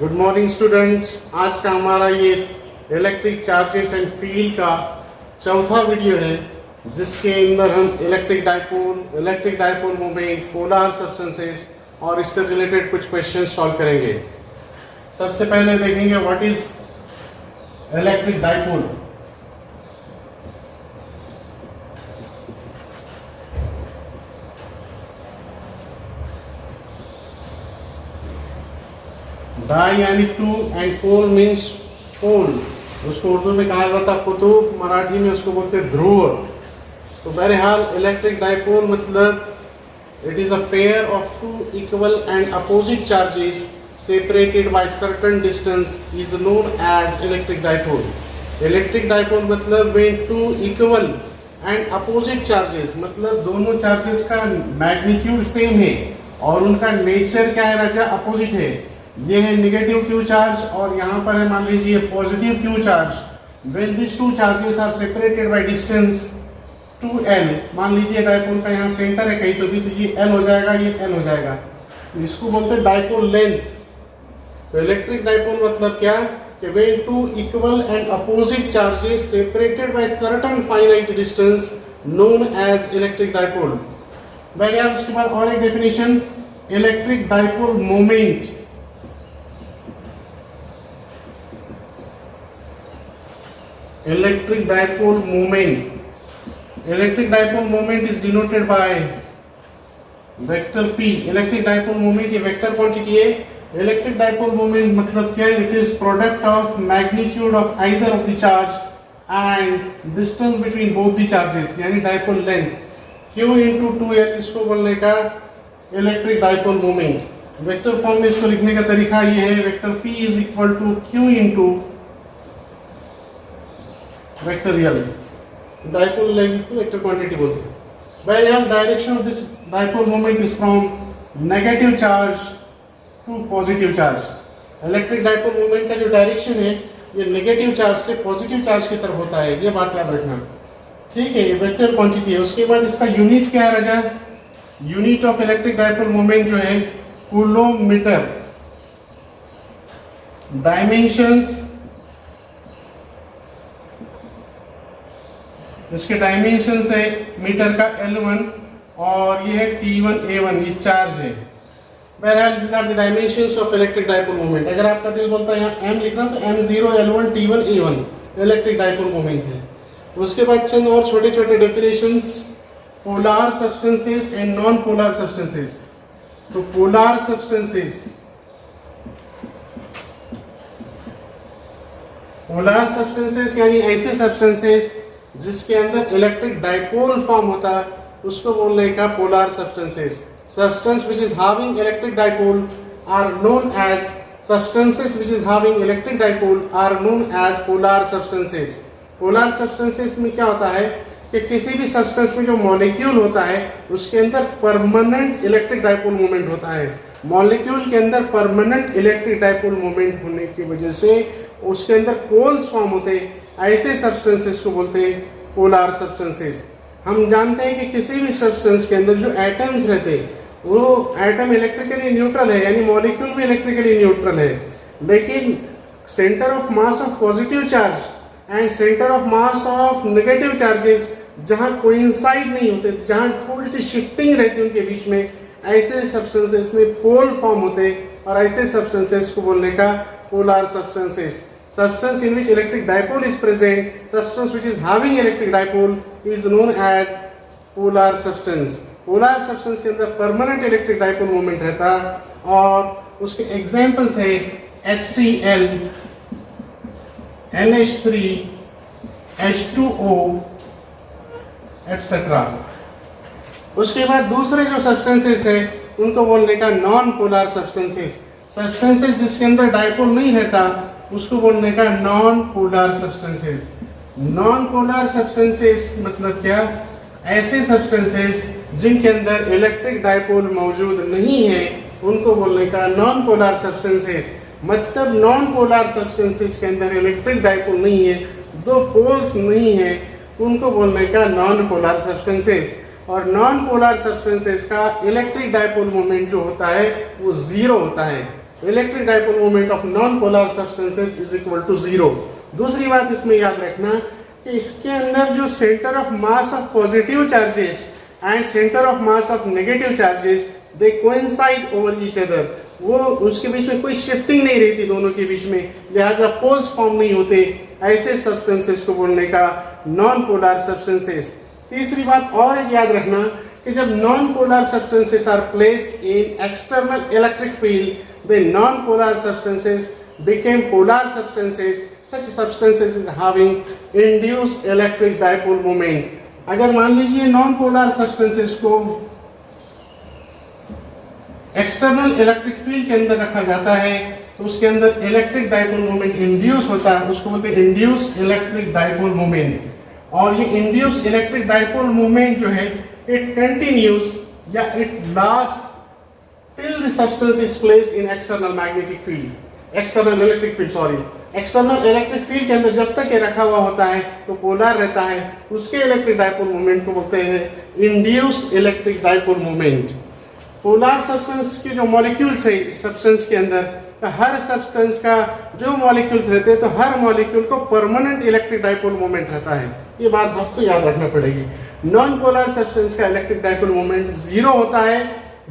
Good morning students. आज का हमारा ये इलेक्ट्रिक चार्जेस एंड फील्ड का चौथा वीडियो है, जिसके अंदर हम electric dipole moment, polar substances और इससे रिलेटेड कुछ क्वेश्चन सॉल्व करेंगे। सबसे पहले देखेंगे what is electric dipole. Di यानी two and pole means pole, उसको उर्दू में कहा जाता है कुतुब, मराठी में उसको बोलते हैं ध्रुव। तो बहरहाल इलेक्ट्रिक डाइपोल मतलब it is a pair of two equal and opposite charges separated by certain distance is known as electric dipole. Electric dipole मतलब when two equal and opposite charges, मतलब दोनों चार्जेस का मैग्नीट्यूड सेम है और उनका nature क्या है राजा, opposite है। ये है नेगेटिव क्यू चार्ज और यहाँ पर है मान लीजिए positive Q charge. when these two charges are separated by distance 2l, मान लीजिए डाइपोल का यहाँ सेंटर है कहीं तो भी, तो ये l हो जाएगा, ये l हो जाएगा, इसको बोलते हैं डाइपोल लेंथ। तो इलेक्ट्रिक डाइपोल मतलब क्या कि when two equal and opposite charges separated by certain finite distance known as electric dipole। बहरहाल उसके बाद और एक definition, electric dipole moment. Electric dipole moment is denoted by vector p। Electric dipole moment ये vector quantity है। Electric dipole moment मतलब क्या है, it is product of magnitude of either of the charge and distance between both the charges, यानी dipole length. q into 2l इसको बोलने का electric dipole moment. Vector form में इसको लिखने का तरीका ये है, vector p is equal to q into vector रियल। डाइपोल लेंथ को वेक्टर क्वांटिटी बोलते हैं। बहरहाल direction of this dipole moment is from negative charge to positive charge. Electric dipole moment का जो डायरेक्शन है ये नेगेटिव चार्ज से पॉजिटिव चार्ज की तरफ होता है, ये बात याद रखना, ठीक है। ये वेक्टर क्वांटिटी है। उसके बाद इसका यूनिट क्या है राजा, unit of electric dipole moment जो है कूलोमीटर। डायमेंशंस, इसके डायमेंशंस है मीटर का L1 और ये है T1 A1, ये चार्ज है। बहरहाल these are the dimensions of electric dipole moment। अगर आपका दिल बोलता है यहाँ m लिखना तो m0 L1 T1 A1 electric dipole moment है। उसके बाद चंद और छोटे छोटे definitions, polar substances and non polar substances. तो पोलर सब्सटेंसेस यानी ऐसे सब्सटेंसेस जिसके अंदर इलेक्ट्रिक डाइपोल फॉर्म होता है, उसको बोलने का polar substances. Substance which is having electric dipole are known as polar substances। polar substances में क्या होता है कि किसी भी सब्सटेंस में जो मॉलिक्यूल होता है उसके अंदर परमानेंट इलेक्ट्रिक डाइपोल मोमेंट होता है। मॉलिक्यूल के अंदर परमानेंट इलेक्ट्रिक डाइपोल मोमेंट होने की वजह से उसके अंदर पोल्स फॉर्म होते हैं, ऐसे सब्सटेंसेस को बोलते हैं पोलर सब्सटेंसेस। हम जानते हैं कि किसी भी सब्सटेंस के अंदर जो एटम्स रहते हैं वो एटम इलेक्ट्रिकली न्यूट्रल है, यानी मॉलिक्यूल भी इलेक्ट्रिकली न्यूट्रल है, लेकिन centre of mass of positive charge and centre of mass of negative charges जहां कोइंसाइड नहीं होते, जहां थोड़ी सी शिफ्टिंग रहती है उनके बीच में, ऐसे सब्सटेंसेस में पोल फॉर्म होते हैं और ऐसे सब्सटेंसेस को बोलने का polar substances. Substance in which electric dipole is present, substance which is having electric dipole is known as polar substance। polar substance के अंदर permanent electric dipole moment रहता और उसके examples है HCl, NH3, H2O etc। उसके बाद दूसरे जो substances है उनको बोलने का non polar substances। substances जिसके अंदर dipole नहीं रहता उसको बोलने का non polar substances. Non polar substances मतलब क्या, ऐसे सब्सटेंसेस जिनके अंदर इलेक्ट्रिक डाइपोल मौजूद नहीं है उनको बोलने का नॉन पोलर सब्सटेंसेस। मतलब नॉन पोलर सब्सटेंसेस के अंदर इलेक्ट्रिक डाइपोल नहीं है, दो पोल्स नहीं है, उनको बोलने का नॉन पोलर सब्सटेंसेस। और नॉन पोलर सब्सटेंसेस का इलेक्ट्रिक डाइपोल मोमेंट जो होता है वो जीरो होता है। Electric dipole moment of non polar substances is equal to 0। दूसरी बात इसमें याद रखना कि इसके अंदर जो centre of mass of positive charges and centre of mass of negative charges they coincide over each other, वो उसके बीच में कोई शिफ्टिंग नहीं रहती दोनों के बीच में, लिहाजा पोल्स फॉर्म नहीं होते। ऐसे सब्सटेंसेस को बोलने का नॉन पोलर सब्सटेंसेस। तीसरी बात और एक याद रखना कि जब non polar substances are placed in external electric field the non polar substances became polar substances. Such substances is having induced electric dipole moment। अगर मान लीजिए नॉन पोलर सब्सटेंसेस को एक्सटर्नल इलेक्ट्रिक फील्ड के अंदर रखा जाता है तो उसके अंदर इलेक्ट्रिक डाइपोल मोमेंट इंड्यूस होता है, उसको बोलते हैं इंड्यूस्ड इलेक्ट्रिक डाइपोल मोमेंट। और ये इंड्यूस्ड इलेक्ट्रिक डाइपोल मोमेंट जो है इट कंटिन्यूज या it last till the substance is placed in external magnetic field, external electric field sorry, external electric field के अंदर जब तक ये रखा हुआ होता है तो पोलर रहता है, उसके इलेक्ट्रिक डाइपोल मोमेंट को बोलते हैं induced electric dipole moment. Polar substance के जो मॉलिक्यूल्स है सब्सटेंस के अंदर, तो हर सब्सटेंस का जो मॉलिक्यूल्स रहते हैं तो हर मॉलिक्यूल को परमानेंट इलेक्ट्रिक डाइपोल मोमेंट रहता है। ये बात आपको याद रखना पड़ेगी। नॉन पोलर सब्सटेंस का इलेक्ट्रिक डाइपोल मोमेंट 0 होता है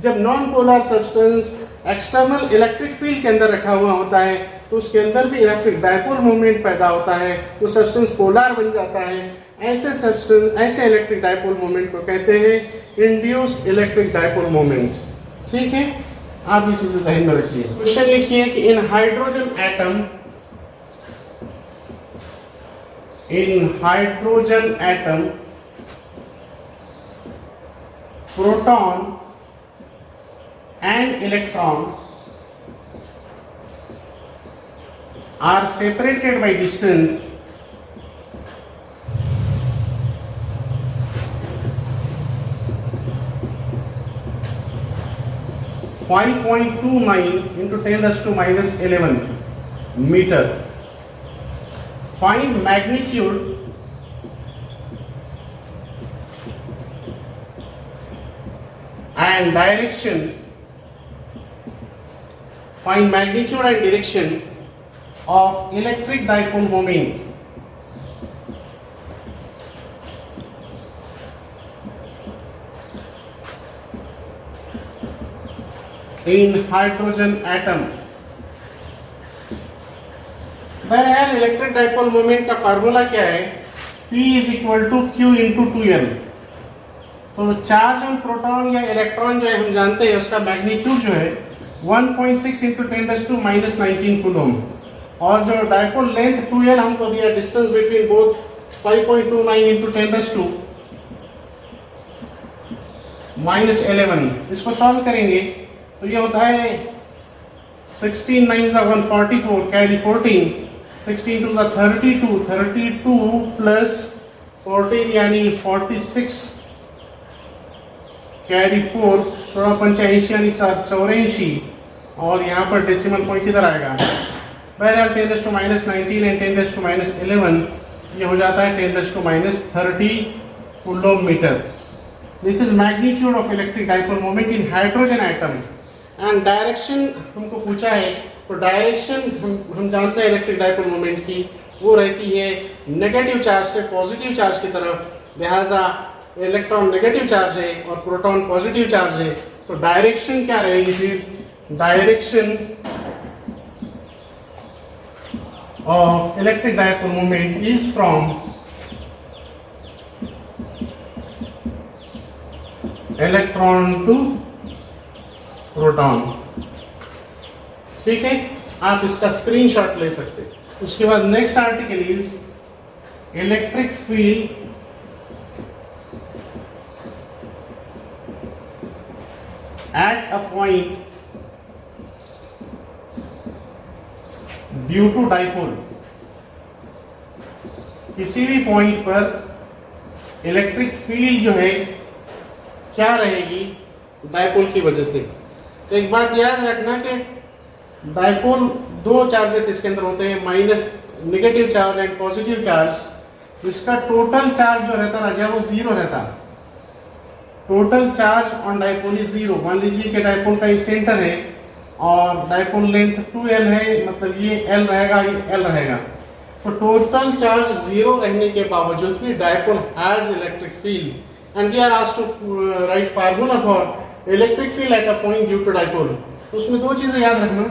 जब non polar substance external electric field के अंदर रखा हुआ होता है तो उसके अंदर भी इलेक्ट्रिक डाइपोल मोमेंट पैदा होता है, वो सब्सटेंस पोलर बन जाता है। ऐसे सब्सटेंस ऐसे इलेक्ट्रिक डाइपोल मोमेंट को कहते हैं इंड्यूस्ड इलेक्ट्रिक डाइपोल मोमेंट। ठीक है, आप ये चीजें ध्यान में रखिए। क्वेश्चन लिखिए कि in hydrogen atom proton and electron are separated by distance 5.29 into 10 raised to minus 11 meter. Find magnitude and direction. Find magnitude and direction of electric dipole moment in hydrogen atom। बहरहाल electric dipole moment का formula क्या है? P is equal to Q into 2N। तो charge on proton या electron जो है हम जानते हैं उसका मैग्नीट्यूड जो है 1.6 into 10 raised to minus 19 coulomb, और जो डाइपोल लेंथ 2L हमको दिया, distance between both 5.29 into 10 raised to minus 11। इसको सॉल्व करेंगे तो ये होता है 16 9 144 कैरी 14, 16 2 32, 32 प्लस 14 यानी 46 कैरी 4, 16 यानी 84, और यहाँ पर डेसिमल पॉइंट किधर आएगा? बहरहाल 10 raised to minus 19 and 10 raised to minus 11 ये हो जाता है 10 raised to minus 30 coulomb metre. This is magnitude of electric dipole moment in hydrogen atom. And direction हमको पूछा है, तो डायरेक्शन हम जानते हैं इलेक्ट्रिक डाइपोल मोमेंट की, वो रहती है नेगेटिव चार्ज से पॉजिटिव चार्ज की तरफ, लिहाजा इलेक्ट्रॉन नेगेटिव चार्ज है और प्रोटॉन पॉजिटिव चार्ज है, तो डायरेक्शन क्या रहेगी फिर? Direction of electric dipole moment is from electron to proton. ठीक है, आप इसका स्क्रीनशॉट ले सकते हैं। उसके बाद next article is electric field at a point due to dipole। किसी भी पॉइंट पर इलेक्ट्रिक फील्ड जो है क्या रहेगी? डाइपोल की वजह से। तो एक बात याद रखना कि डाइपोल दो चार्जेस इसके अंदर होते हैं, minus negative charge and positive charge. इसका टोटल चार्ज जो रहता है वो 0 रहता। Total charge on dipole is 0। मान लीजिए कि डाइपोल का ये सेंटर है और डाइपोल लेंथ 2l है, मतलब ये l रहेगा, ये l रहेगा। तो टोटल चार्ज 0 रहने के बावजूद भी dipole has electric field and we are asked to write formula for electric field at a point due to dipole. उसमें दो चीजें याद रखना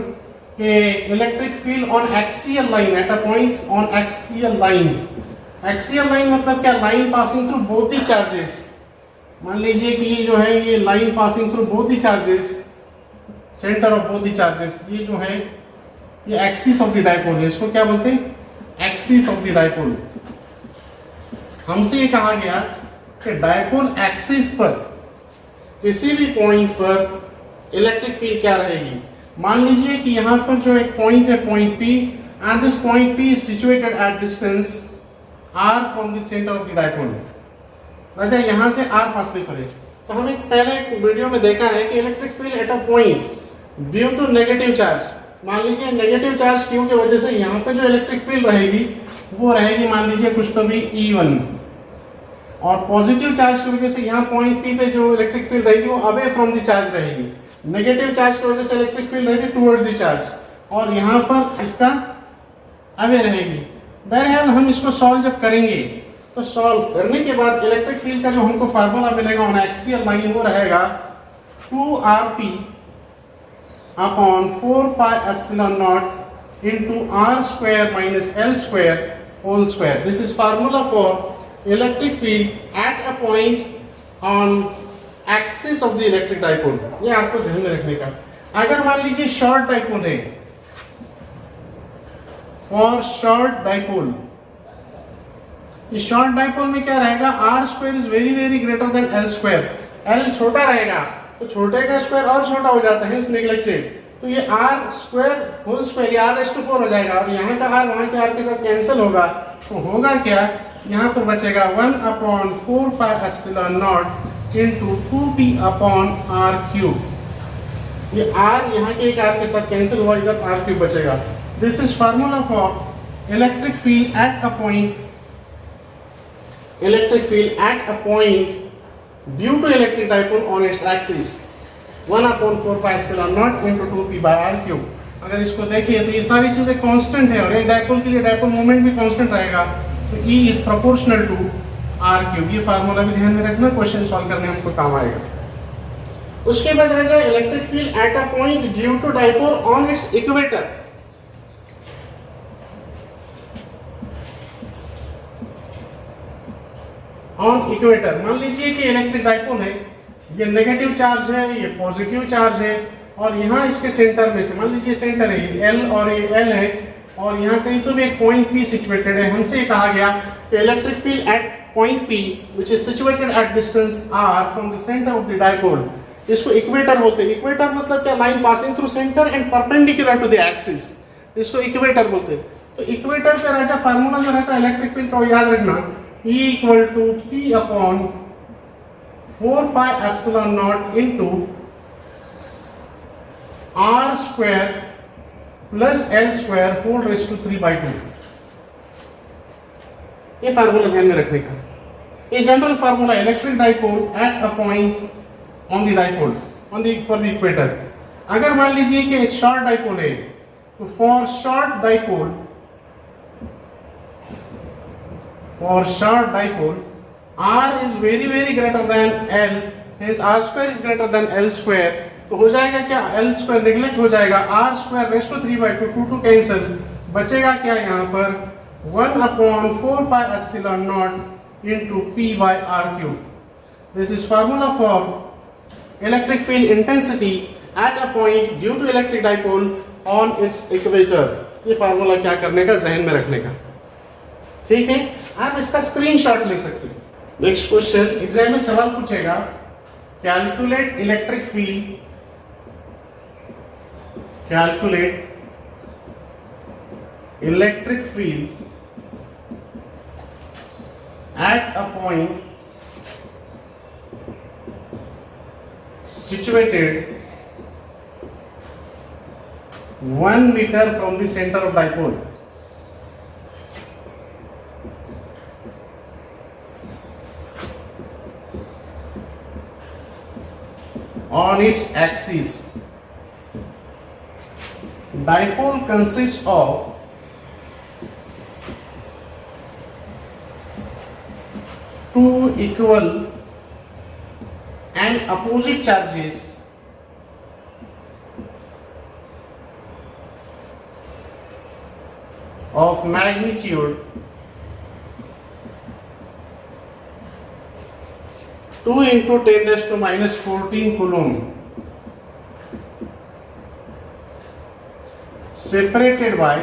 कि electric field on axial line at a point on axial line. Axial line मतलब क्या? Line passing through both the charges. मान लीजिए कि ये जो है ये line passing through both the charges, centre of both the charges, ये जो है ये एक्सिस ऑफ द डाइपोल है। इसको क्या बोलते हैं? Axis of the dipole. हमसे ये कहा गया कि डाइपोल एक्सिस पर किसी भी पॉइंट पर इलेक्ट्रिक फील्ड क्या रहेगी। मान लीजिए कि यहाँ पर जो एक पॉइंट है, point P, and this point P is situated at distance r from the centre of the dipole. राजा यहाँ से r फासले पर है। तो हमें पहले एक वीडियो में देखा है कि electric field at a point due to negative charge, मान लीजिए नेगेटिव चार्ज क्यू की वजह से यहाँ पे जो इलेक्ट्रिक फील्ड रहेगी वो रहेगी मान लीजिए कुछ तो भी E1, और पॉजिटिव चार्ज की वजह से यहाँ पॉइंट P पे जो इलेक्ट्रिक फील्ड रहेगी वो अवे फ्रॉम द चार्ज रहेगी। नेगेटिव चार्ज की वजह से इलेक्ट्रिक फील्ड रहेगी टुवर्ड्स द चार्ज, और यहाँ पर इसका अवे रहेगी। बहरहाल हम इसको सॉल्व जब करेंगे तो सॉल्व करने के बाद इलेक्ट्रिक फील्ड का जो हमको फार्मूला मिलेगा ऑन एक्सियल लाइन वो रहेगा 2rp upon 4 pi epsilon naught into r square minus l square whole square. This is formula for electric field at a point on axis of the electric dipole. ये आपको ध्यान में रखने का। अगर मान लीजिए शॉर्ट डाइपोल है, फॉर शॉर्ट डाइपोल, इस शॉर्ट डाइपोल में क्या रहेगा? r square is very very greater than l square. l छोटा रहेगा तो छोटे का स्क्वायर और छोटा हो जाता है, नेग्लेक्टेड। तो ये r square whole square r⁴ हो जाएगा, और यहाँ का r वहाँ के r के साथ कैंसिल होगा। तो होगा क्या? यहाँ पर बचेगा 1 upon 4 pi epsilon naught into 2p upon r cube. ये r यहाँ के एक r के साथ कैंसिल हुआ, इधर r क्यूब बचेगा। This is formula for electric field at a point, electric field at a point due to electric dipole on its axis 1 upon 4 pi epsilon naught into 2p by r cube। अगर इसको देखिए तो ये सारी चीजें constant है, और एक डाइपोल के लिए डाइपोल मोमेंट भी कांस्टेंट रहेगा, तो E is proportional to r cube. ये फार्मूला भी ध्यान में रखना, क्वेश्चन सॉल्व करने में हमको काम आएगा। उसके बाद रह जाए electric field at a point due to dipole on its equator. On equator, मान लीजिए कि इलेक्ट्रिक डाइपोल है, ये नेगेटिव चार्ज है, ये पॉजिटिव चार्ज है, और यहाँ इसके सेंटर में से मान लीजिए सेंटर है ये L और ये L है, और यहाँ कहीं तो भी एक पॉइंट P सिचुएटेड है। हमसे ये कहा गया कि electric field at point P which is situated at distance r from the centre of the dipole, इसको इक्वेटर बोलते हैं। इक्वेटर मतलब क्या? Line passing through centre and perpendicular to the axis, इसको इक्वेटर बोलते हैं। तो इक्वेटर पे राजा फार्मूला जो रहता है इलेक्ट्रिक फील्ड का, याद रखना E equal to P upon 4 pi epsilon naught into r square plus l square whole raise to 3/2। ये फार्मूला ध्यान में रखने का। ये general formula electric dipole at a point on the dipole on the for the equator. अगर मान लीजिए कि एक शॉर्ट डाइपोल है, तो for short dipole, for short dipole r is very very greater than l, hence r square is greater than l square। तो हो जाएगा क्या? l square नेग्लेक्ट हो जाएगा, r square raise to 3/2, 2 cancel, बचेगा क्या यहाँ पर? 1 upon 4 pi epsilon naught into p by r cube. This is formula for electric field intensity at a point due to electric dipole on its equator. ये formula क्या करने का? जहन में रखने का। ठीक है, आप इसका स्क्रीनशॉट ले सकते हैं। नेक्स्ट क्वेश्चन, एग्जाम में सवाल पूछेगा, calculate electric field, calculate electric field at a point situated 1 metre from the centre of dipole. On its axis dipole consists of two equal and opposite charges of magnitude 2 into 10 raised to minus 14 coulomb separated by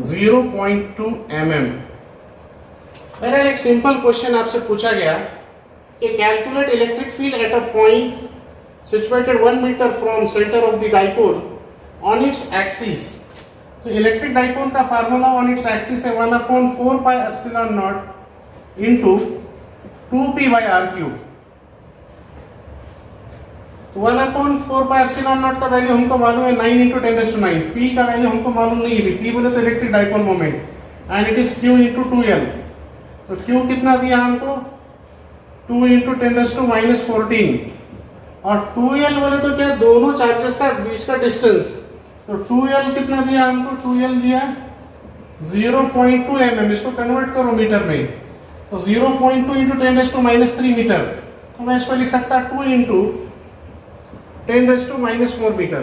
0.2 mm। बहरहाल एक simple question आपसे पूछा गया कि calculate electric field at a point situated 1 meter from center of the dipole on its axis। तो electric dipole का formula on its axis है 1/4 pi epsilon naught into 2p by r cube। तो 1/4 pi epsilon naught का value हमको मालूम है 9 into 10 raised to 9। p का value हमको मालूम नहीं है, p बोले तो electric dipole moment, and it is q into 2l। तो q कितना दिया हमको 2 into 10 raised to minus 14, और 2l बोले तो क्या दोनों चार्जेस का बीच का डिस्टेंस। तो 2l कितना दिया हमको, 2l दिया 0.2 mm। इसको कन्वर्ट करो मीटर में, तो 0.2 into 10 raised to minus 3 metre. तो मैं इसको लिख सकता 2 into 10 raised to minus 4 metre.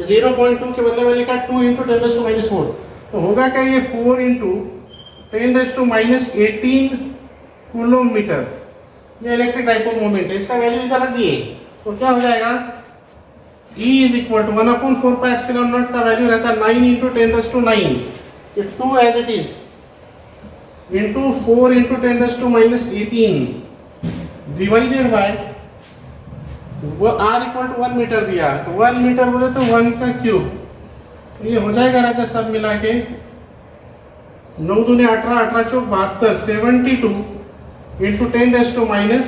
0.2 के बदले में लिखा 2 into 10 raised to minus 4। तो होगा क्या ये 4 into 10 raised to minus 18 coulomb metre. ये इलेक्ट्रिक डाइपोल मोमेंट है, इसका वैल्यू इधर रख दिए तो क्या हो जाएगा E is equal to 1/4 pi epsilon naught का वैल्यू रहता है 9 into 10 raised to 9, ये 2 as it is into 4 into 10 raised to minus 18 divided by वो R equal to 1 मीटर दिया, तो 1 मीटर बोले तो 1 का क्यूब। तो ये हो जाएगा राजा सब मिला के 9 दूनी 18, 18 चौक 72, 72 into 10 raised to minus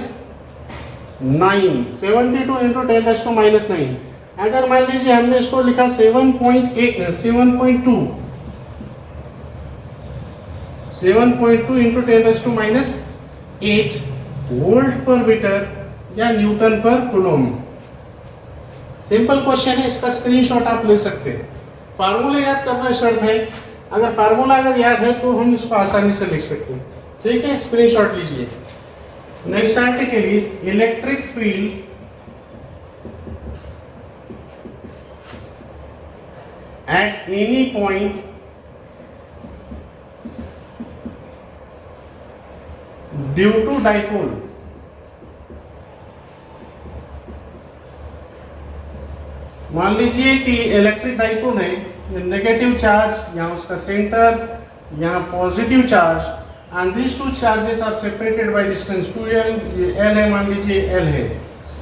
9, 72 into 10 raised to minus 9। अगर मान लीजिए हमने इसको लिखा 7.2 into 10 raised to minus 8 volt पर मीटर या न्यूटन पर कूलम। सिंपल क्वेश्चन है, इसका स्क्रीनशॉट आप ले सकते हैं। फार्मूला याद करना शर्त है, अगर फार्मूला अगर याद है तो हम इसको आसानी से लिख सकते हैं। ठीक है, स्क्रीनशॉट लीजिए। Next article is electric field at any point due to dipole। मान लीजिए कि इलेक्ट्रिक डाइपोल है, नेगेटिव चार्ज यहाँ उसका सेंटर, यहाँ positive charge, and this two charges are separated by distance 2l। ये l है, मान लीजिए l है,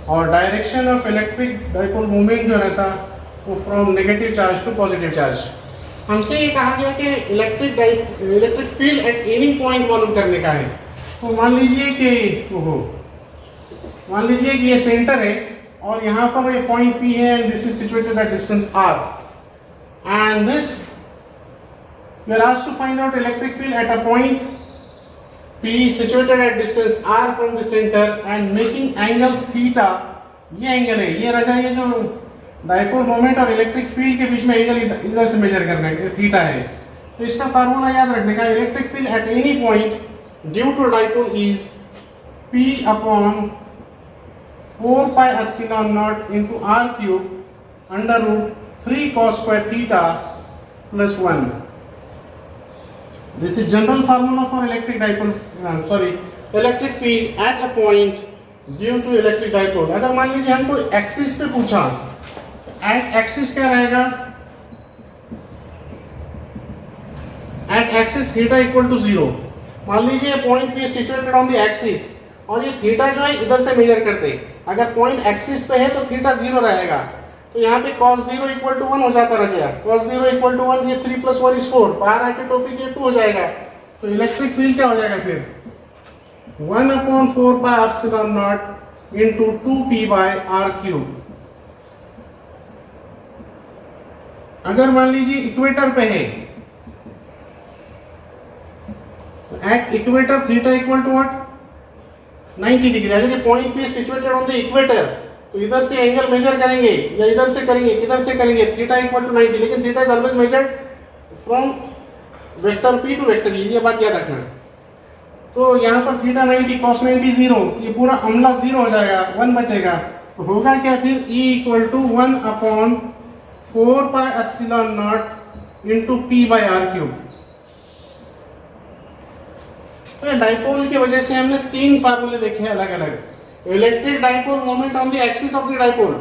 और direction of electric dipole movement जो रहता वो from negative charge to positive charge. हमसे ये कहा गया कि electric field at any point मालूम करने का है। तो मान लीजिए कि ये सेंटर है और यहाँ पर ये पॉइंट P है, and this is situated at distance R, and this we are asked to find out electric field at a point P situated at distance R from the centre and making angle theta. ये angle है, ये रजा ये जो dipole moment और electric field के बीच में एंगल इधर से मेजर करना है, थीटा है। तो इसका फार्मूला याद रखने का, electric field at any point due to dipole is P upon 4 pi epsilon naught into R cube under root 3 cos square theta plus 1। This is general formula for electric dipole, electric field at a point due to electric dipole। अगर मान लीजिए हमको axis पे पूछा, eight axis क्या रहेगा, at axis theta equal to 0। मान लीजिए point P situated on the axis, और ये थीटा जो है इधर से मेजर करते हैं। अगर पॉइंट एक्सिस पे है तो थीटा 0 रहेगा, तो यहाँ पे cos 0 इक्वल टू 1 हो जाता रहा। cos 0 इक्वल टू 1, ये 3 + 1 is 4, बाहर आके टॉपिक ये 2 हो जाएगा। तो इलेक्ट्रिक फील्ड क्या हो जाएगा फिर 1/4 pi epsilon naught into 2p by r cube। अगर मान लीजिए इक्वेटर पे है, at equator theta equal to what 90 degree. अगर ये point P situated on the equator तो इधर से एंगल मेजर करेंगे या इधर से करेंगे, किधर से करेंगे, थीटा इक्वल टू 90, लेकिन theta is always measured from vector P to vector E, ये बात याद रखना। तो यहाँ पर थीटा 90 cos 90 0, ये पूरा अमला 0 हो जाएगा, 1 बचेगा। तो होगा क्या फिर, E equal to 1/4πε0 into p by r cube. Dipole की वजह से हमने 3 फार्मूले देखे अलग अलग। Electric dipole moment on the axis of the dipole,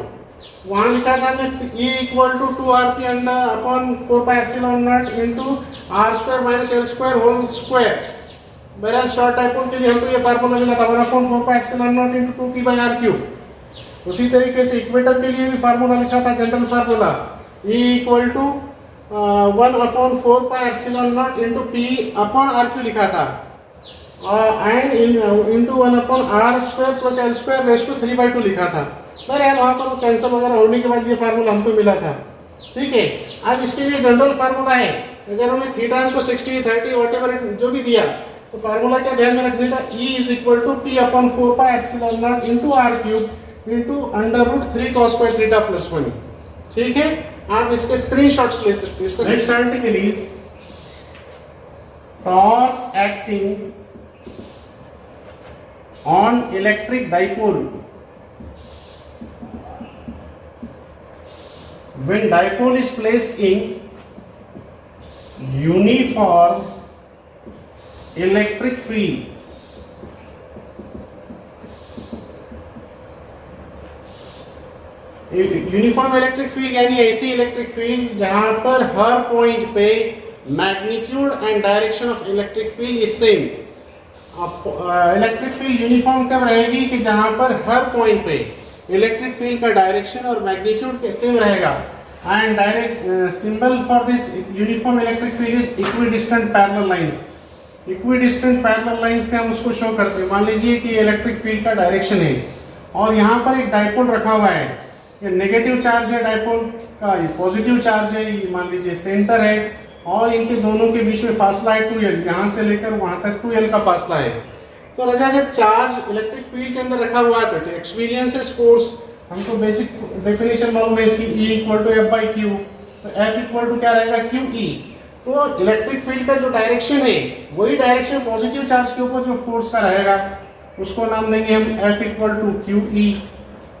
वहां लिखा था हमने E equal to 2r under upon 4πε0 into r² minus l² whole square. बहरहाल शॉर्ट डाइपोल के लिए हमको ये फार्मूला मिला था 1/4πε0 into 2p by r cube. उसी तरीके से इक्वेटर के लिए भी फार्मूला लिखा था, general formula E equal to 1/4πε0 into p upon r cube लिखा था, and into 1/r² plus l² raise to 3/2 लिखा था। बहरहाल वहाँ पर कैंसिल वगैरह होने के बाद ये फार्मूला हमको मिला था। ठीक है, अब इसके लिए जनरल फार्मूला है, अगर उन्हें थीटा हमको 60 30 वॉटेवर जो भी दिया तो फार्मूला क्या ध्यान में रखने का, E is equal to p upon 4πε0 into r cube into √3 cos square theta plus 1। ठीक है, आप इसके स्क्रीनशॉट्स ले सकते हैं। इसका next article is torque acting on electric dipole when dipole is placed in uniform electric field, uniform electric field यानी ऐसी इलेक्ट्रिक फील्ड जहां पर हर पॉइंट पे magnitude and direction of electric field is same. Electric field uniform कब रहेगी कि जहां पर हर पॉइंट पे इलेक्ट्रिक फील्ड का डायरेक्शन और मैग्नीट्यूड सेम रहेगा। And direct symbol for this uniform electric field is equidistant parallel lines. Equidistant parallel lines से हम उसको शो करते हैं। मान लीजिए कि इलेक्ट्रिक फील्ड का डायरेक्शन है और यहाँ पर एक डाइपोल रखा हुआ है, ये नेगेटिव चार्ज है डाइपोल का, ये पॉजिटिव चार्ज है, ये मान लीजिए सेंटर है और इनके दोनों के बीच में फासला है 2l, यहाँ से लेकर वहाँ तक 2l का फासला है। तो रजा जब चार्ज इलेक्ट्रिक फील्ड के अंदर रखा हुआ है तो एक्सपीरियंसेस फोर्स हमको बेसिक डेफिनेशन मालूम है इसकी, E इक्वल टू F/Q, तो F इक्वल टू क्या रहेगा, QE। तो इलेक्ट्रिक फील्ड का जो डायरेक्शन है वही डायरेक्शन पॉजिटिव चार्ज के ऊपर जो फोर्स का रहेगा उसको नाम देंगे हम F इक्वल टू QE।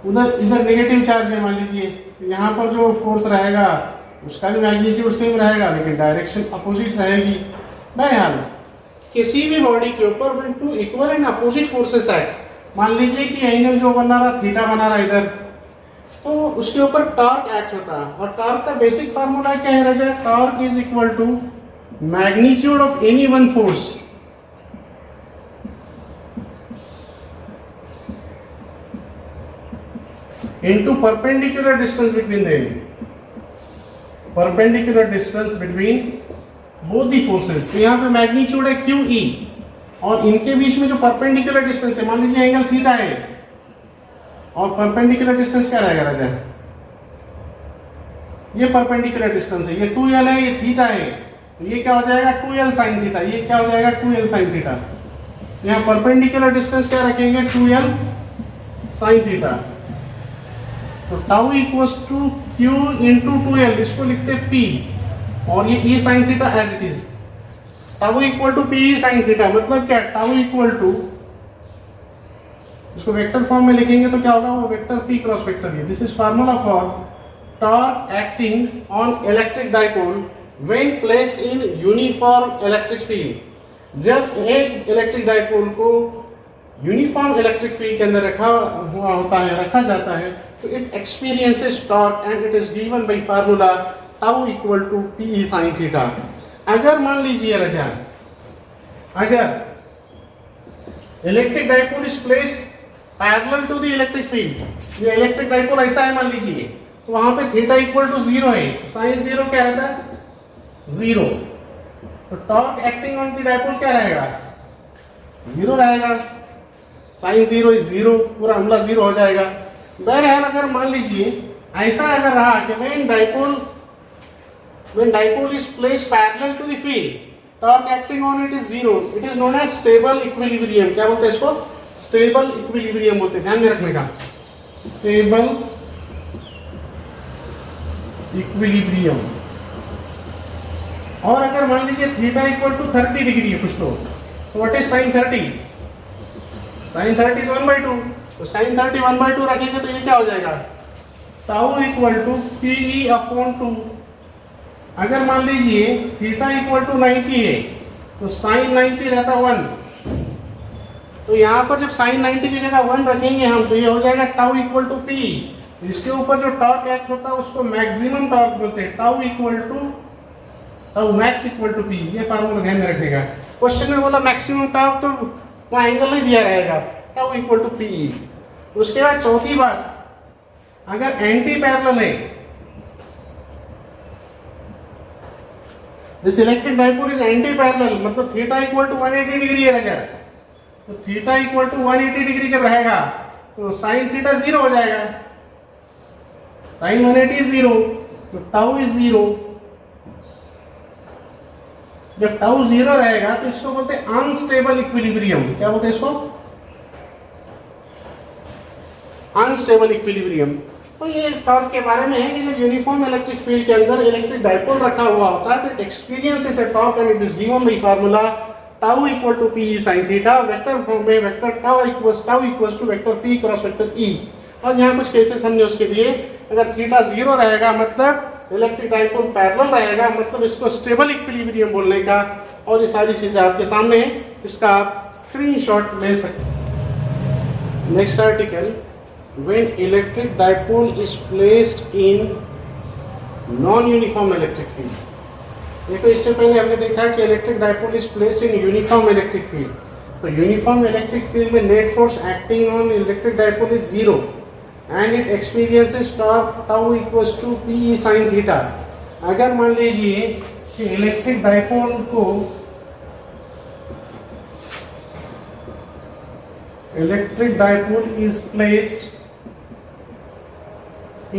उधर इधर नेगेटिव चार्ज है मान लीजिए, यहाँ पर जो फोर्स रहेगा उसका भी मैग्नीट्यूड सेम रहेगा लेकिन डायरेक्शन अपोजिट रहेगी। बहरहाल किसी भी बॉडी के ऊपर when two equal and opposite forces act, मान लीजिए कि एंगल जो बना रहा थीटा बना रहा इधर, तो उसके ऊपर टॉर्क एक्ट होता है। और टॉर्क का बेसिक फार्मूला क्या है राजा, torque is equal to magnitude of any one force into perpendicular distance between them, perpendicular distance between both the forces। तो यहाँ पे मैग्नीट्यूड है QE और इनके बीच में जो परपेंडिकुलर डिस्टेंस है, मान लीजिए एंगल थीटा है और परपेंडिकुलर डिस्टेंस क्या रहेगा राजा, ये परपेंडिकुलर डिस्टेंस है, ये 2l है, ये थीटा है, तो ये क्या हो जाएगा 2l sin थीटा, ये क्या हो जाएगा 2l sin थीटा। यहाँ परपेंडिकुलर डिस्टेंस क्या रखेंगे 2l sin थीटा, तो tau equals to Q into 2l, इसको लिखते P और ये E sin theta as it is. Tau equal to P E sin theta मतलब क्या, टाउ इक्वल टू, इसको वेक्टर फॉर्म में लिखेंगे तो क्या होगा, वो वेक्टर P क्रॉस वेक्टर है। This is formula for torque acting on electric dipole when placed in uniform electric field. जब एक इलेक्ट्रिक डाइपोल को यूनिफॉर्म इलेक्ट्रिक फील्ड के अंदर रखा हुआ होता है, रखा जाता है, तो it experiences torque and it is given by formula tau equal to P sin theta। अगर मान लीजिए रजा, अगर electric dipole is placed parallel to the electric field, ये इलेक्ट्रिक डाइपोल ऐसा है मान लीजिए, तो वहां पे थीटा इक्वल टू 0 है, साइन 0 क्या रहता है 0, तो torque acting on the dipole क्या रहेगा 0 रहेगा, साइन 0 इज 0, पूरा हमला 0 हो जाएगा। बहरहाल अगर मान लीजिए ऐसा अगर रहा कि when dipole is placed parallel to the field, torque acting on it is 0, it is known as stable equilibrium। क्या बोलते हैं इसको, स्टेबल इक्विलिब्रियम बोलते हैं, ध्यान में रखने का, स्टेबल इक्विलिब्रियम। और अगर मान लीजिए थीटा इक्वल टू 30 डिग्री है कुछ तो what is sine 30? Sine 30 is 1/2, तो साइन 30 1/2 रखेंगे तो ये क्या हो जाएगा, tau equal to P E upon 2। अगर मान लीजिए थीटा इक्वल टू 90 है तो साइन 90 रहता 1, तो यहाँ पर जब साइन 90 की जगह 1 रखेंगे हम तो ये हो जाएगा टाउ इक्वल टू पी। इसके ऊपर जो टॉर्क एक्ट होता है उसको मैक्सिमम टॉर्क बोलते हैं, tau equal to tau max equal to P. ये फार्मूला ध्यान में रखने का। क्वेश्चन में बोला मैक्सिमम टॉर्क तो वहाँ एंगल नहीं दिया रहेगा, टाउ इक्वल टू पी। उसके बाद चौथी बात, अगर एंटी पैरेलल है, this electric dipole is anti parallel, मतलब थीटा इक्वल टू 180 डिग्री है राजा, तो थीटा इक्वल टू 180 डिग्री जब रहेगा तो साइन थीटा 0 हो जाएगा, साइन 180 0, तो टाउ इज 0। जब टाउ 0 रहेगा तो इसको बोलते हैं अनस्टेबल इक्विलिब्रियम। क्या बोलते हैं इसको? Unstable equilibrium. तो ये टॉर्क के बारे में है कि जब यूनिफॉर्म इलेक्ट्रिक फील्ड के अंदर इलेक्ट्रिक डाइपोल रखा हुआ होता है तो it experiences a torque and it is given by formula tau equal to P sin theta. Vector form में vector tau equals to vector p cross vector e। और यहाँ कुछ केसेस हमने उसके दिए। अगर थीटा 0 रहेगा मतलब इलेक्ट्रिक डाइपोल पैरेलल रहेगा, मतलब इसको स्टेबल इक्विलिब्रियम बोलने का। और ये सारी चीजें आपके सामने है, इसका आप स्क्रीनशॉट ले सकते। Next article, when electric dipole is placed in non-uniform electric field। देखो इससे पहले हमने देखा कि electric dipole is placed in uniform electric field. तो यूनिफॉर्म इलेक्ट्रिक फील्ड में net force acting on electric dipole is 0 and it experiences torque tau equals to P sin theta. अगर मान लीजिए कि इलेक्ट्रिक डाइपोल को electric dipole is placed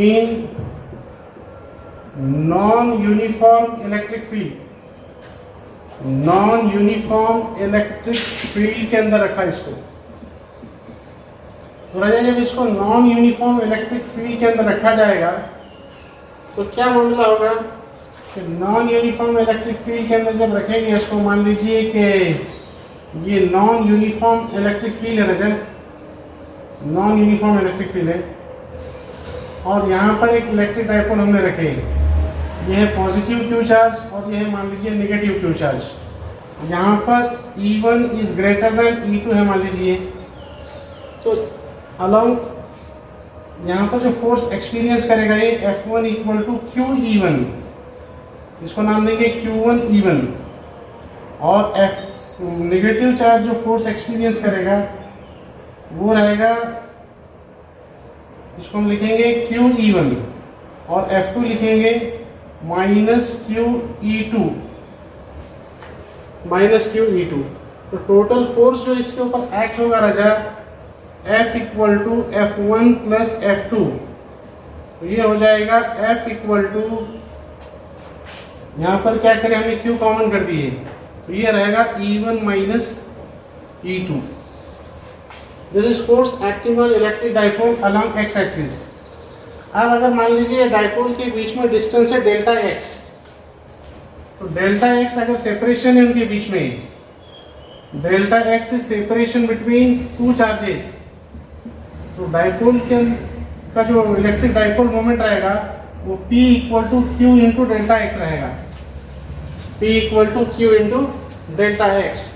in non-uniform electric field, non-uniform electric field के अंदर रखा इसको। तो राजा जब इसको नॉन यूनिफॉर्म इलेक्ट्रिक फील्ड के अंदर रखा जाएगा तो क्या मामला होगा कि नॉन यूनिफॉर्म इलेक्ट्रिक फील्ड के अंदर जब रखेंगे इसको, मान लीजिए कि ये नॉन यूनिफॉर्म इलेक्ट्रिक फील्ड है राजा, नॉन यूनिफॉर्म इलेक्ट्रिक फील्ड है और यहाँ पर एक इलेक्ट्रिक डाइपोल हमने रखे, यह है पॉजिटिव क्यू चार्ज और यह है मान लीजिए नेगेटिव क्यू चार्ज। यहाँ पर E1 is greater than E2 है मान लीजिए। तो अलॉन्ग यहाँ पर जो फोर्स एक्सपीरियंस करेगा ये F1 इक्वल टू QE1, इसको नाम देंगे Q1 E1। और नेगेटिव चार्ज जो फोर्स एक्सपीरियंस करेगा वो रहेगा, इसको हम लिखेंगे QE1 और F2 लिखेंगे -QE2। तो टोटल फोर्स जो इसके ऊपर एक्ट होगा राजा F equal to F1 plus F2। तो ये हो जाएगा F इक्वल टू, यहाँ पर क्या करें हमने Q कॉमन कर दिए तो ये रहेगा E1 minus E2। This is force acting on electric dipole along x axis। अब अगर मान लीजिए डाइपोल के बीच में डिस्टेंस है डेल्टा x, तो डेल्टा x अगर सेपरेशन है उनके बीच में, delta x is separation between two charges, तो डाइपोल का जो इलेक्ट्रिक डाइपोल मोमेंट रहेगा वो P equal to Q into delta x रहेगा, P equal to Q into delta x।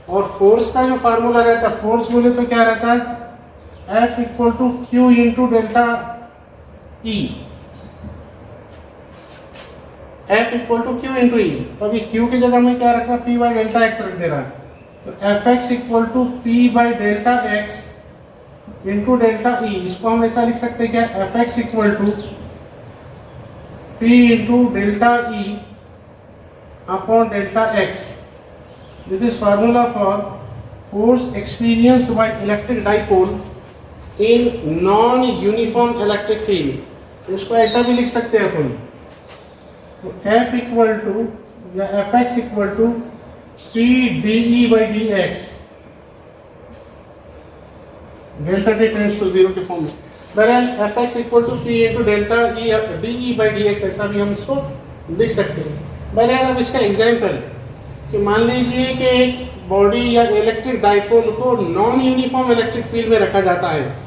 और फोर्स का जो फार्मूला रहता है, फोर्स बोले तो क्या रहता है F equal to Q into delta E, F equal to Q into E। तो अभी Q की जगह में क्या रख रहा, P बाई डेल्टा x रख दे रहा है, तो Fx equal to P by delta x into delta E। इसको हम ऐसा लिख सकते हैं क्या, Fx equal to P into delta E upon delta x। This is formula for force experienced by electric dipole in non-uniform electric field। इसको ऐसा भी लिख सकते हैं अपन, तो F इक्वल टू या Fx equal to P dE by dx delta T tends to zero के फॉर्म में। बहरहाल F x equal to P into delta E d E by d x, ऐसा भी हम इसको लिख सकते हैं। बहरहाल अब इसका एग्जाम्पल कि मान लीजिए कि एक बॉडी या इलेक्ट्रिक डाइपोल को नॉन यूनिफॉर्म इलेक्ट्रिक फील्ड में रखा जाता है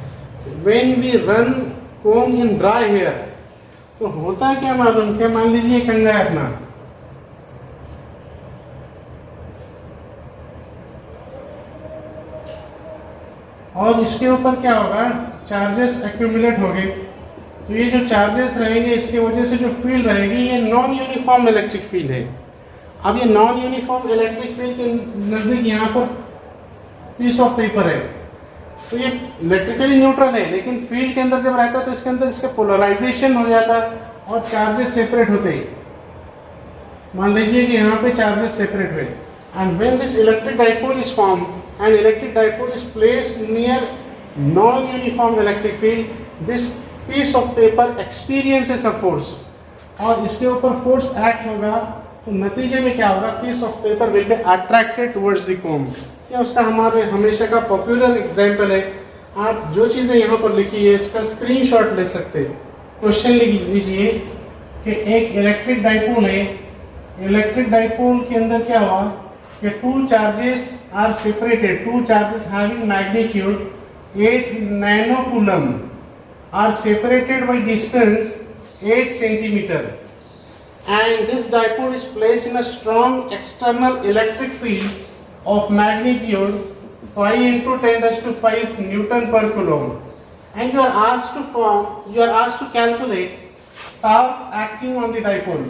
when we run comb in dry hair. तो होता क्या मालूम, क्या मान लीजिए कंगा है अपना, और इसके ऊपर क्या होगा, चार्जेस एक्यूमुलेट हो गए। तो ये जो चार्जेस रहेंगे इसके वजह से जो फील्ड रहेगी ये नॉन यूनिफॉर्म इलेक्ट्रिक फील्ड है। अब ये नॉन यूनिफॉर्म इलेक्ट्रिक फील्ड के नज़दीक यहाँ पर पीस ऑफ पेपर है, तो ये इलेक्ट्रिकली न्यूट्रल है, लेकिन फील्ड के अंदर जब रहता है तो इसके अंदर इसका पोलराइजेशन हो जाता है और चार्जेस सेपरेट होते हैं। मान लीजिए कि यहाँ पे चार्जेस सेपरेट हुए, and when this electric dipole is form and electric dipole is placed near non uniform electric field, this piece of paper experiences a force, और इसके ऊपर फोर्स एक्ट होगा, तो नतीजे में क्या होगा, piece of paper will be attracted towards the comb. ये उसका हमारे हमेशा का पॉपुलर एग्जांपल है। आप जो चीज़ें यहाँ पर लिखी है इसका स्क्रीनशॉट ले सकते हैं। क्वेश्चन लिख लीजिए कि एक इलेक्ट्रिक डाइपोल है, इलेक्ट्रिक डाइपोल के अंदर क्या हुआ कि two charges are separated, two charges having magnitude 8 nano coulomb are separated by distance 8 centimetre, and this dipole is placed in a strong external electric field of magnitude 5 into 10⁵ Newton per coulomb, and you are asked to calculate torque acting on the dipole।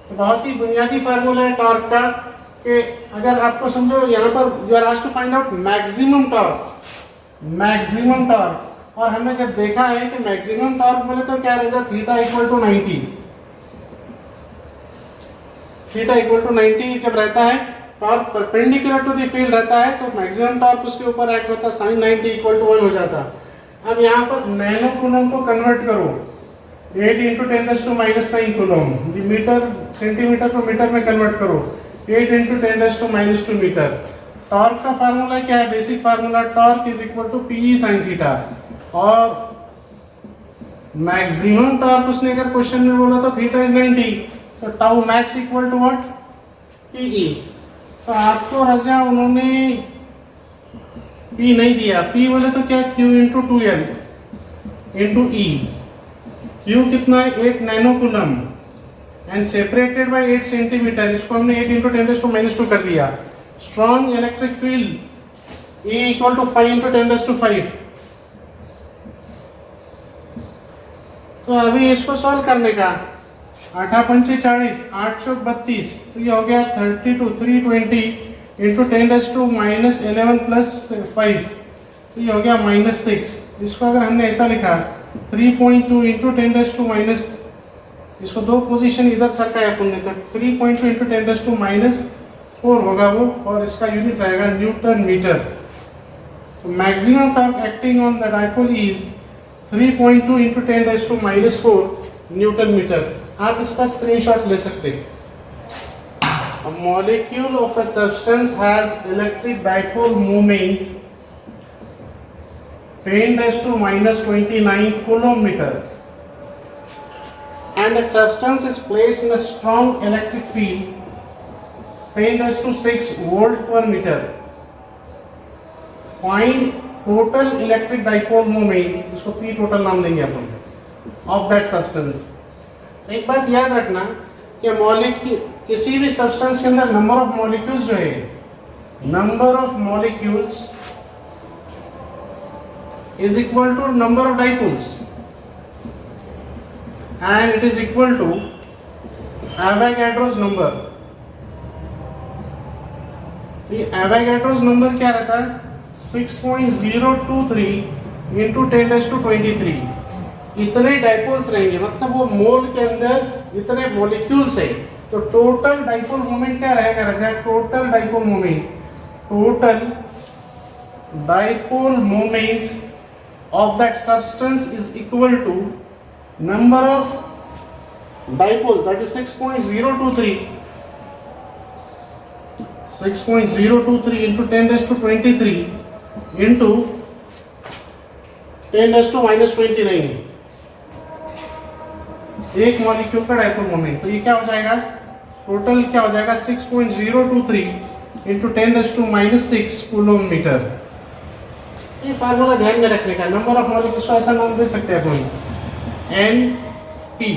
तो बहुत ही बुनियादी formula है torque का कि अगर आपको समझो यहाँ पर you are asked to find out maximum torque, और हमने जब देखा है कि मैक्सिमम टॉर्क बोले तो क्या रहेगा, theta equal to 90, theta equal to 90 जब रहता है, torque perpendicular to the field रहता है, तो मैक्सिमम टॉर्क उसके ऊपर एक्ट होता है, साइन 90 इक्वल टू 1 हो जाता। अब यहाँ पर नैनो कूलम को कन्वर्ट करो, 8 इंटू 10⁻⁹ कूलम, मीटर सेंटीमीटर को मीटर में कन्वर्ट करो, 8 इंटू 10⁻⁻² मीटर। टॉर्क का फार्मूला क्या है, basic formula, torque is equal to P sine theta, और मैक्सिमम टॉर्क उसने अगर क्वेश्चन में बोला तो थीटा इज 90, तो tau max equal to what, P E. तो आपको राजा उन्होंने पी नहीं दिया, पी बोले तो क्या, Q into 2L into E. Q कितना है, 8 nano coulomb and separated by 8 centimetre, इसको हमने 8 इंटू 10⁻² कर दिया। Strong electric field E equal to 5 into 10⁵। तो अभी इसको सॉल्व करने का, 8 पंचे 40, 8 चौक 32, तो ये हो गया 32 320 इंटू 10⁻11 प्लस 5, तो ये हो गया -6। इसको अगर हमने ऐसा लिखा 3.2 इंटू 10⁻, इसको दो पोजीशन इधर सरका है अपन ने, तो 3.2 इंटू 10⁻4 होगा वो, और इसका यूनिट रहेगा newton metre. Maximum torque acting on the dipole is 3.2 into 10⁻4 newton metre. आप इसका स्क्रीनशॉट ले सकते हैं। A molecule of a substance has electric dipole moment 10⁻⁻29 coulomb meter, and that substance is placed in a strong electric field 10⁶ volt per meter. Find total electric dipole moment, इसको P total नाम देंगे अपन, of that substance। एक बात याद रखना कि molecule, किसी भी सब्सटेंस के अंदर नंबर ऑफ मॉलिक्यूल्स जो है, number of molecules is equal to number of dipoles, and it is equal to Avogadro's number. ये एवोगाड्रोस नंबर क्या रहता है, 6.023 इंटू 10⁻23। इतने डाइपोल्स रहेंगे, मतलब वो मोल के अंदर इतने मॉलिक्यूल्स है, तो टोटल डाइपोल मोमेंट क्या रहेगा राजा, total dipole moment of that substance is equal to number of dipole, that is 6.023 into 10⁻23 into 10⁻⁻29 है एक मॉलिक्यूल का डाइपोल मोमेंट। तो ये क्या हो जाएगा, टोटल क्या हो जाएगा 6.023 इंटू 10⁻⁻6 कूलम मीटर। ये फार्मूला ध्यान में रखने का, नंबर ऑफ मॉलिक्यूल्स का ऐसा नाम दे सकते हैं अपन, एन पी,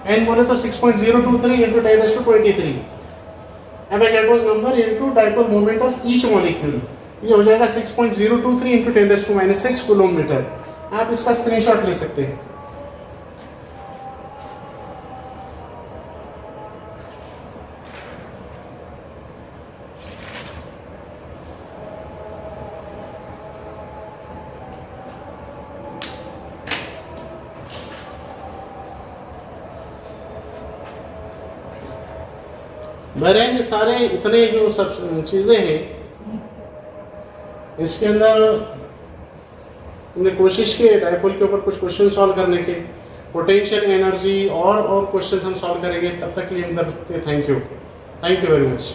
एन बोले तो 6.023 into 10⁻23 Avogadro's number into dipole moment of each molecule. ये हो जाएगा 6.023 इंटू 10⁻⁻6 कूलम मीटर। आप इसका स्क्रीनशॉट ले सकते हैं। बहरहाल ये सारे इतने जो सब चीज़ें हैं इसके अंदर हमने कोशिश की डाइपोल के ऊपर कुछ क्वेश्चन सॉल्व करने के, पोटेंशियल एनर्जी और क्वेश्चन हम सॉल्व करेंगे। तब तक के लिए हम करते थैंक यू वेरी मच।